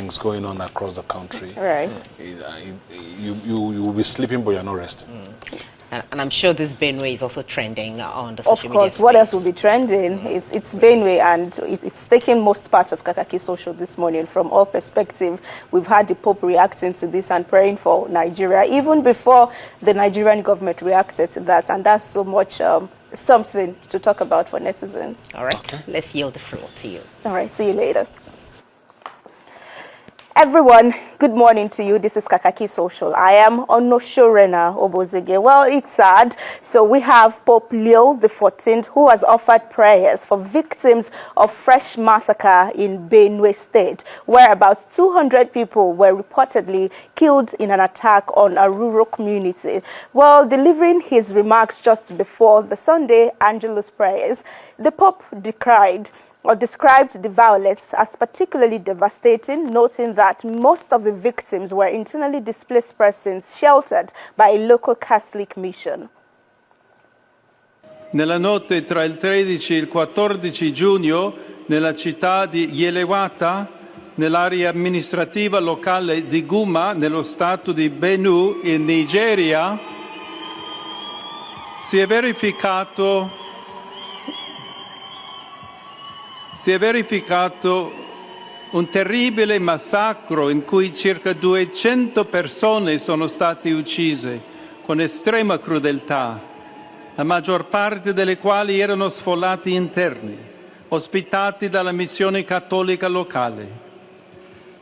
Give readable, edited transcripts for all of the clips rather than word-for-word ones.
things going on across the country. Right. You will be sleeping, but you're not resting. And I'm sure this Benue is also trending on the social media. Of course, what else will be trending? It's Benue, and it's taking most part of Kakaaki Social this morning from all perspectives. We've had the Pope reacting to this and praying for Nigeria, even before the Nigerian government reacted to that, and that's so much something to talk about for netizens. All right, let's yield the floor to you. All right, see you later. Everyone, good morning to you. This is Kakaaki Social. I am Onoshiorena, Obozeghie. Well, it's sad. So we have Pope Leo XIV, who has offered prayers for victims of fresh massacre in Benue State, where about 200 people were reportedly killed in an attack on a rural community. Well, delivering his remarks just before the Sunday Angelus prayers, the Pope described the violence as particularly devastating, noting that most of the victims were internally displaced persons sheltered by a local Catholic mission. Nella notte tra il 13 e il 14 giugno, nella città di Yelewata, nell'area amministrativa locale di Guma, nello stato di Benue, in Nigeria, si è verificato un terribile massacro in cui circa 200 persone sono state uccise con estrema crudeltà, la maggior parte delle quali erano sfollati interni, ospitati dalla missione cattolica locale.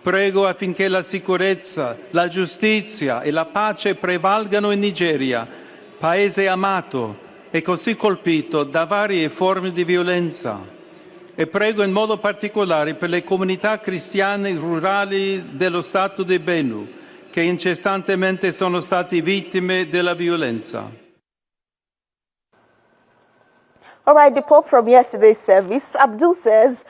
Prego affinché la sicurezza, la giustizia e la pace prevalgano in Nigeria, paese amato e così colpito da varie forme di violenza. E prego in modo particolare per le comunità cristiane rurali dello Stato di Benue, che incessantemente sono stati vittime della violenza. All right, the Pope from yesterday's service, Abdul says,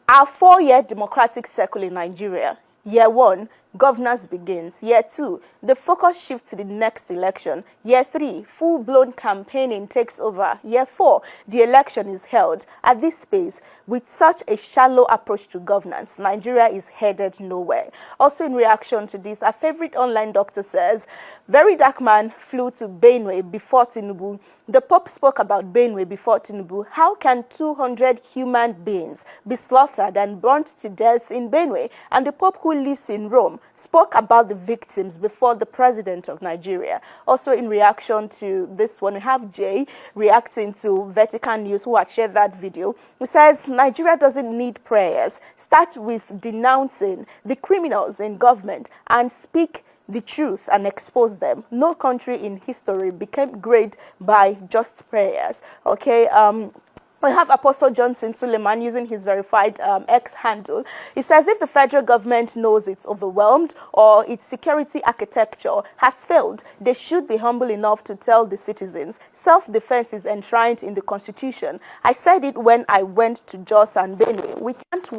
our 4-year democratic cycle in Nigeria, year 1, governance begins. Year 2, the focus shifts to the next election. Year 3, full-blown campaigning takes over. Year 4, the election is held. At this pace, with such a shallow approach to governance, Nigeria is headed nowhere. Also in reaction to this, our favorite online doctor says, very dark man flew to Benue before Tinubu. The Pope spoke about Benue before Tinubu. How can 200 human beings be slaughtered and burnt to death in Benue? And the Pope, who lives in Rome, spoke about the victims before the president of Nigeria. Also in reaction to this one, we have Jay reacting to Vatican News, who had shared that video. He says, Nigeria doesn't need prayers. Start with denouncing the criminals in government and speak the truth and expose them. No country in history became great by just prayers. Okay, we have Apostle Johnson Suleiman using his verified X handle. He says, if the federal government knows it's overwhelmed or its security architecture has failed, they should be humble enough to tell the citizens. Self-defense is enshrined in the Constitution. I said it when I went to Jos and Benue. We can't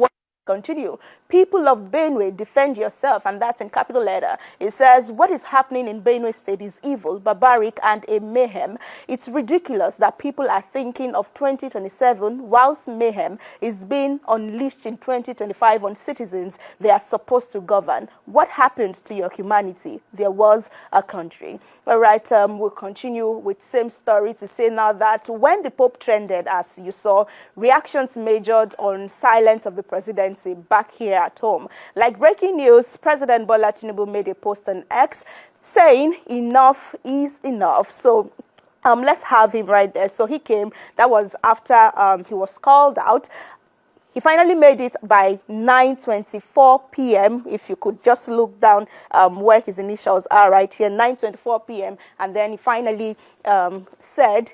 continue. People of Benue, defend yourself, and that's in capital letter. It says, what is happening in Benue State is evil, barbaric, and a mayhem. It's ridiculous that people are thinking of 2027 whilst mayhem is being unleashed in 2025 on citizens they are supposed to govern. What happened to your humanity? There was a country. All right, we'll continue with same story to say now that when the Pope trended, as you saw, reactions majored on silence of the presidency back here at home. Like breaking news, President Bola Tinubu made a post on X saying enough is enough. So let's have him right there. So he came, that was after he was called out. He finally made it by 9:24 p.m. If you could just look down where his initials are right here, 9:24 p.m. And then he finally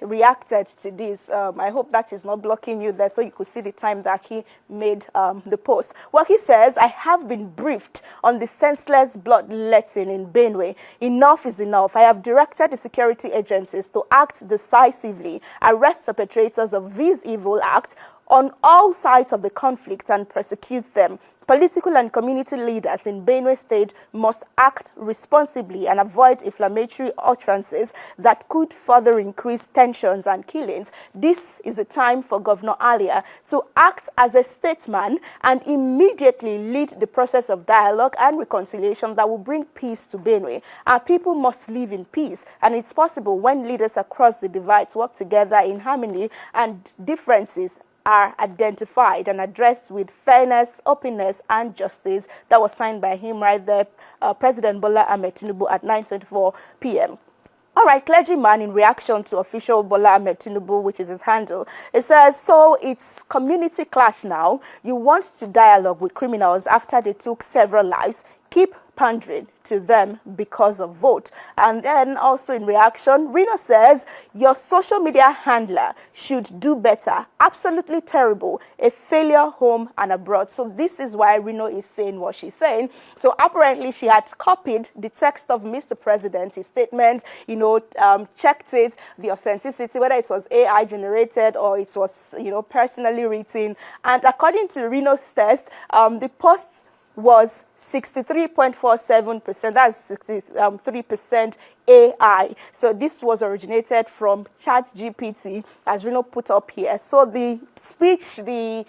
reacted to this. I hope that is not blocking you there so you could see the time that he made the post. Well, he says, I have been briefed on the senseless bloodletting in Benue. Enough is enough. I have directed the security agencies to act decisively, arrest perpetrators of these evil acts, on all sides of the conflict and persecute them. Political and community leaders in Benue State must act responsibly and avoid inflammatory utterances that could further increase tensions and killings. This is a time for Governor Alia to act as a statesman and immediately lead the process of dialogue and reconciliation that will bring peace to Benue. Our people must live in peace, and it's possible when leaders across the divides work together in harmony and differences are identified and addressed with fairness, openness, and justice. That was signed by him right there, President Bola Ahmed Tinubu, at 9:24 p.m. All right, clergyman, in reaction to official Bola Ahmed Tinubu, which is his handle, it says, so it's community clash now. You want to dialogue with criminals after they took several lives. Keep pandering to them because of vote. And then also in reaction, Reno says, your social media handler should do better. Absolutely terrible. A failure home and abroad. So this is why Reno is saying what she's saying. So apparently she had copied the text of Mr. President, his statement, checked it, the authenticity, whether it was AI generated or it was, personally written. And according to Reno's test, the post was 63.47%, that's 63% AI. So this was originated from ChatGPT, as Reno put up here. So the speech, the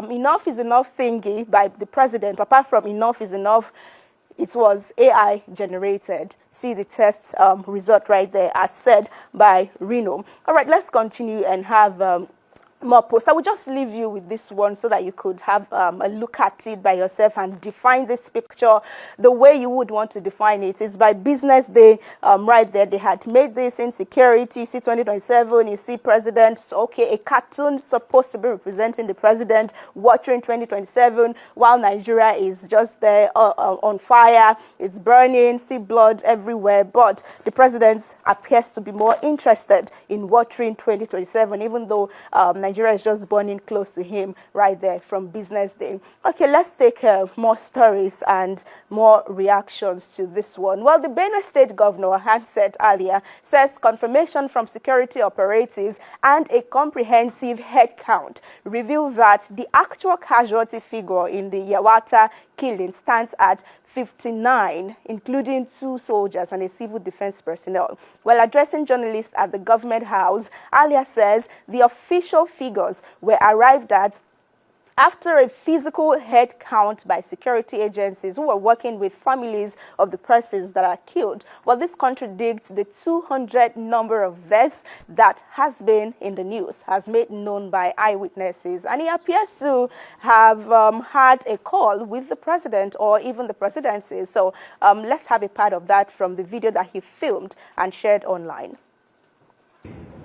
enough is enough thingy by the president, apart from enough is enough, it was AI generated. See the test result right there, as said by Reno. All right, let's continue and have more posts. I will just leave you with this one so that you could have a look at it by yourself and define this picture the way you would want to define it. It's by Business Day right there. They had made this insecurity. See 2027, you see president. So, okay, a cartoon supposed to be representing the president watching 2027 while Nigeria is just there on fire. It's burning, see blood everywhere. But the president appears to be more interested in watching 2027, even though Nigeria is just burning close to him right there from Business Day. Okay, let's take more stories and more reactions to this one. Well, the Benue State Governor, Handset Alia, says confirmation from security operatives and a comprehensive head count reveal that the actual casualty figure in the Yawata killing stands at 59, including 2 soldiers and a civil defense personnel. While addressing journalists at the government house, Alia says the official figures were arrived at after a physical head count by security agencies who were working with families of the persons that are killed. Well, this contradicts the 200 number of deaths that has been in the news, as made known by eyewitnesses. And he appears to have had a call with the president or even the presidency. So let's have a part of that from the video that he filmed and shared online.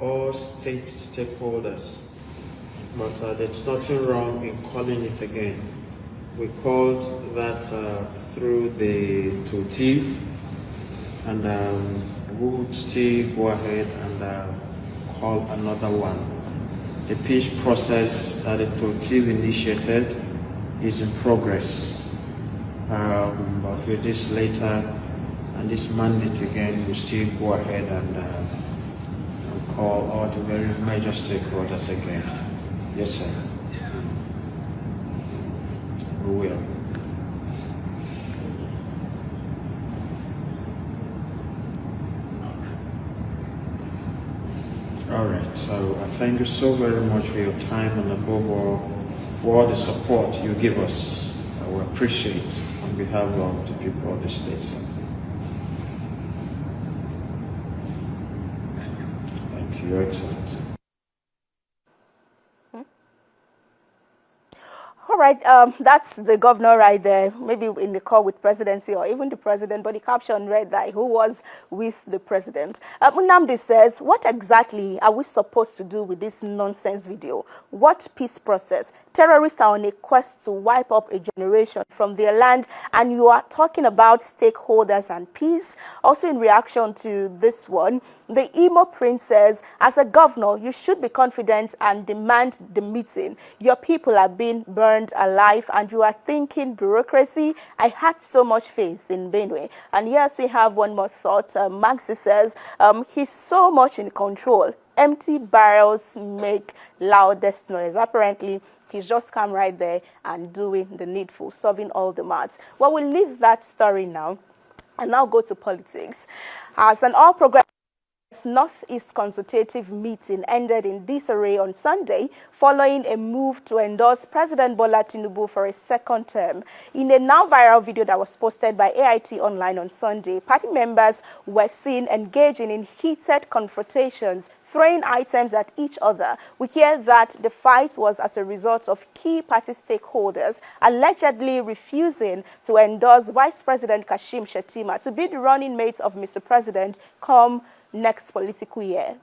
All state stakeholders, but there's nothing wrong in calling it again. We called that through the TOTIF, and we would still go ahead and call another one. The peace process that the TOTIF initiated is in progress, but with this later and this mandate again, we still go ahead and call all the very major stakeholders again. Yes, sir. We will. All right. So I thank you so very much for your time and above all for all the support you give us. I will appreciate on behalf of the people of the state, sir. Thank you, Your Excellency. All right, that's the governor right there, maybe in the call with presidency or even the president, but the caption read that who was with the president. Munamdi says, what exactly are we supposed to do with this nonsense video? What peace process? Terrorists are on a quest to wipe up a generation from their land, and you are talking about stakeholders and peace. Also in reaction to this one, the Imo Prince says, as a governor, you should be confident and demand the meeting. Your people are being burned alive and you are thinking bureaucracy, I had so much faith in Benue. And yes, we have one more thought. Maxi says he's so much in control. Empty barrels make loudest noise. Apparently, he's just come right there and doing the needful, solving all the maths. Well, we'll leave that story now and now go to politics. As an all-progressive North-East Consultative Meeting ended in disarray on Sunday following a move to endorse President Bola Tinubu for a second term. In a now viral video that was posted by AIT Online on Sunday, party members were seen engaging in heated confrontations, throwing items at each other. We hear that the fight was as a result of key party stakeholders allegedly refusing to endorse Vice President Kashim Shettima to be the running mate of Mr. President come next political year.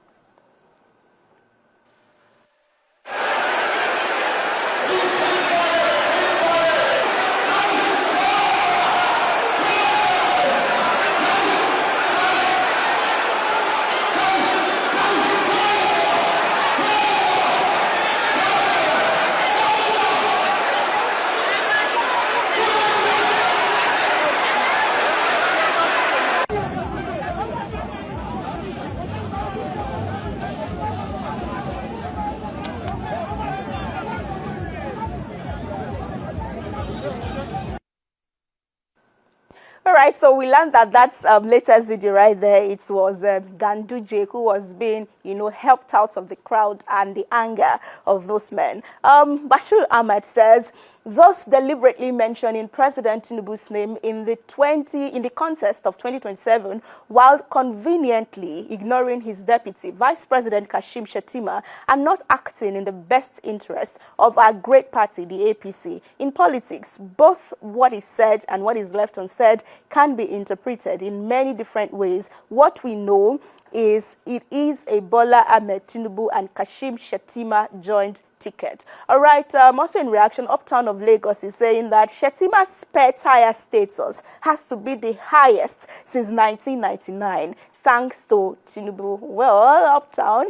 All right, so we learned that that's latest video right there. It was Ganduje who was being, helped out of the crowd and the anger of those men. Bashir Ahmed says, thus deliberately mentioning President Tinubu's name in the contest of 2027, while conveniently ignoring his deputy, Vice President Kashim Shettima, and not acting in the best interest of our great party, the APC. In politics, both what is said and what is left unsaid can be interpreted in many different ways. What we know is it is a Bola Ahmed Tinubu and Kashim Shettima joint ticket. All right, also in reaction, Uptown of Lagos is saying that Shettima's spare tire status has to be the highest since 1999. Thanks to Tinubu. Well, Uptown.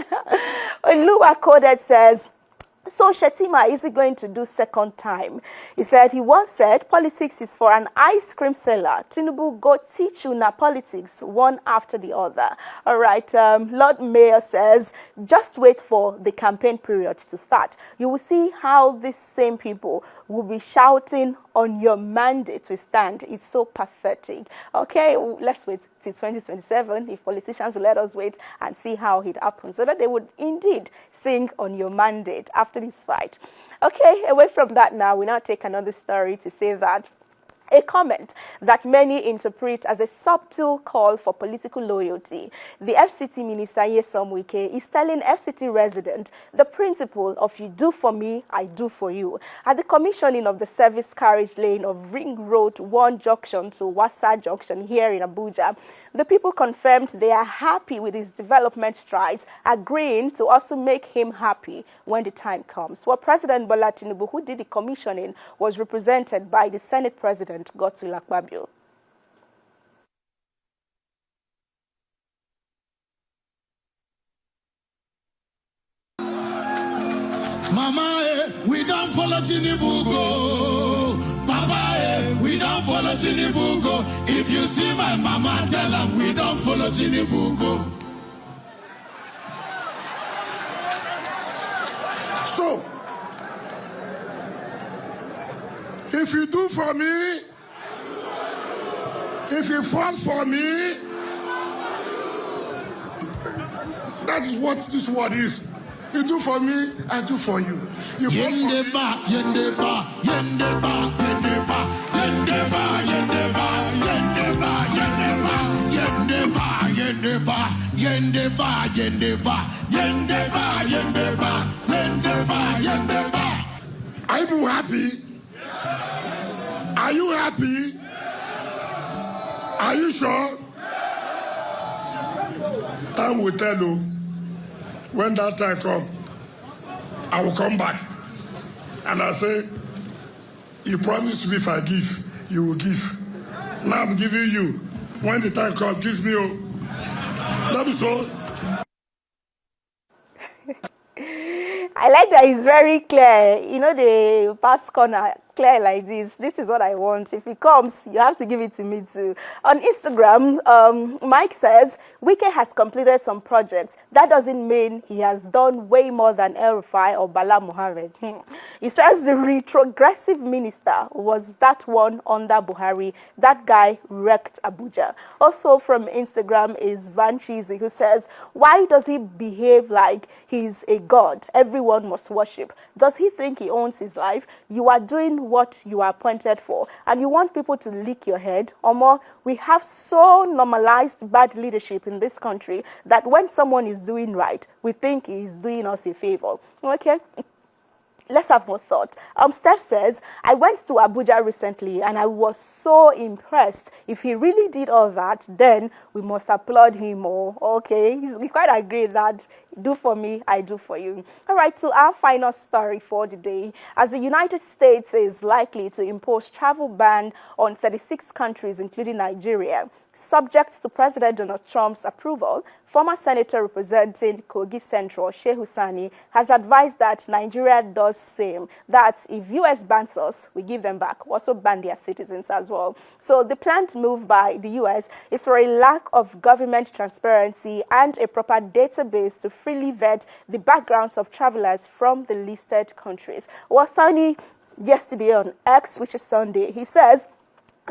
Lua Coded says, so Shettima is he going to do second time? He said, he once said, politics is for an ice cream seller. Tinubu go teach you na politics, one after the other. All right, Lord Mayor says, just wait for the campaign period to start. You will see how these same people will be shouting on your mandate to stand. It's so pathetic. Okay, let's wait till 2027 if politicians will let us wait and see how it happens, so that they would indeed sing on your mandate after this fight. Okay, away from that now, we now take another story to say that a comment that many interpret as a subtle call for political loyalty. The FCT Minister Nyesom Wike is telling FCT residents the principle of you do for me, I do for you. At the commissioning of the service carriage lane of Ring Road 1 Junction to Wasa Junction here in Abuja, the people confirmed they are happy with his development strides, agreeing to also make him happy when the time comes. Well, President Bola Tinubu, who did the commissioning, was represented by the Senate President Godswill Akpabio. Mama, we don't follow Tinubu go. Papa, we don't follow Tinubu go. If you see my mama, tell her we don't follow Tinubu go. So, if you do for me, if you fall for me, that is what this word is. You do for me, I do for you. You fall for me. Yendeba, yendeba, yendeba, yendeba, yendeba, yendeba, yendeba, yendeba, yendeba, yendeba, yendeba, yendeba, yendeba, yendeba. Are you happy? Are you happy? Are you sure? Time will tell you. When that time comes, I will come back. And I say, you promised me if I give, you will give. Now I'm giving you. When the time comes, give me. That is all. I like that it's very clear. You know, the pass corner clear like this. This is what I want. If it comes, you have to give it to me too. On Instagram, Mike says, Wike has completed some projects. That doesn't mean he has done way more than El-Rufai or Bala Muhammad. He says the retrogressive minister was that one under Buhari. That guy wrecked Abuja. Also from Instagram is Van Cheesy, who says, why does he behave like he's a god everyone must worship? Does he think he owns his life? You are doing what you are appointed for, and you want people to lick your head? Or more, we have so normalized bad leadership in this country that when someone is doing right, we think he is doing us a favor. Okay? Let's have more thought. Steph says, I went to Abuja recently and I was so impressed. If he really did all that, then we must applaud him more. Okay, we quite agree that do for me, I do for you. All right, to our final story for the day. As the United States is likely to impose travel ban on 36 countries, including Nigeria, subject to President Donald Trump's approval, former senator representing Kogi Central, Shehu Sani, has advised that Nigeria does same. That if U.S. bans us, we give them back. Also ban their citizens as well. So the planned move by the U.S. is for a lack of government transparency and a proper database to freely vet the backgrounds of travelers from the listed countries. Well, Sani, yesterday on X, which is Sunday, he says,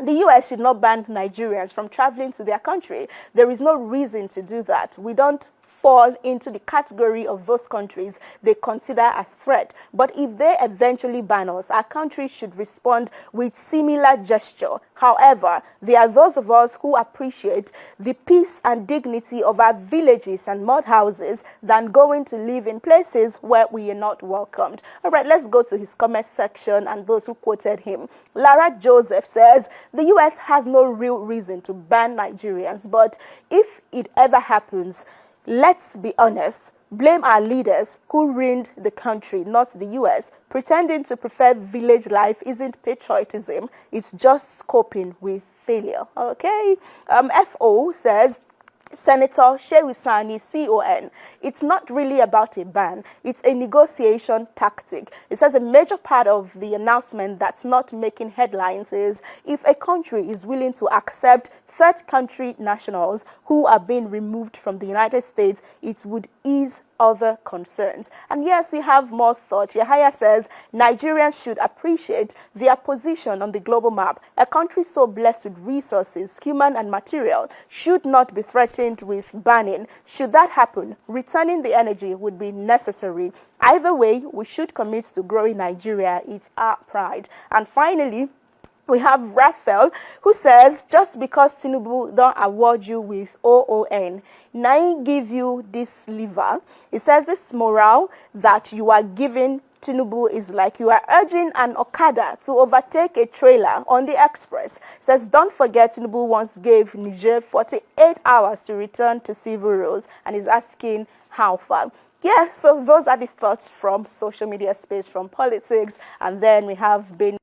the U.S. should not ban Nigerians from traveling to their country. There is no reason to do that. We don't fall into the category of those countries they consider a threat. But if they eventually ban us, our country should respond with similar gesture. However, there are those of us who appreciate the peace and dignity of our villages and mud houses than going to live in places where we are not welcomed. All right, let's go to his comment section and those who quoted him. Lara Joseph says, the U.S. has no real reason to ban Nigerians, but if it ever happens, let's be honest, blame our leaders who ruined the country, not the U.S. Pretending to prefer village life isn't patriotism. It's just coping with failure. Okay? FO says, Senator Shehu Sani, CON, it's not really about a ban. It's a negotiation tactic. It says a major part of the announcement that's not making headlines is if a country is willing to accept third country nationals who are being removed from the United States, it would ease other concerns. And yes, we have more thought. Yahaya says Nigerians should appreciate their position on the global map. A country so blessed with resources, human and material, should not be threatened with banning. Should that happen, returning the energy would be necessary. Either way, we should commit to growing Nigeria. It's our pride. And finally, we have Raphael, who says, just because Tinubu don't award you with OON, now give you this liver. It says this morale that you are giving Tinubu is like you are urging an Okada to overtake a trailer on the express. It says, don't forget Tinubu once gave Niger 48 hours to return to civil rules and is asking how far. Yeah, so those are the thoughts from social media space, from politics, and then we have been...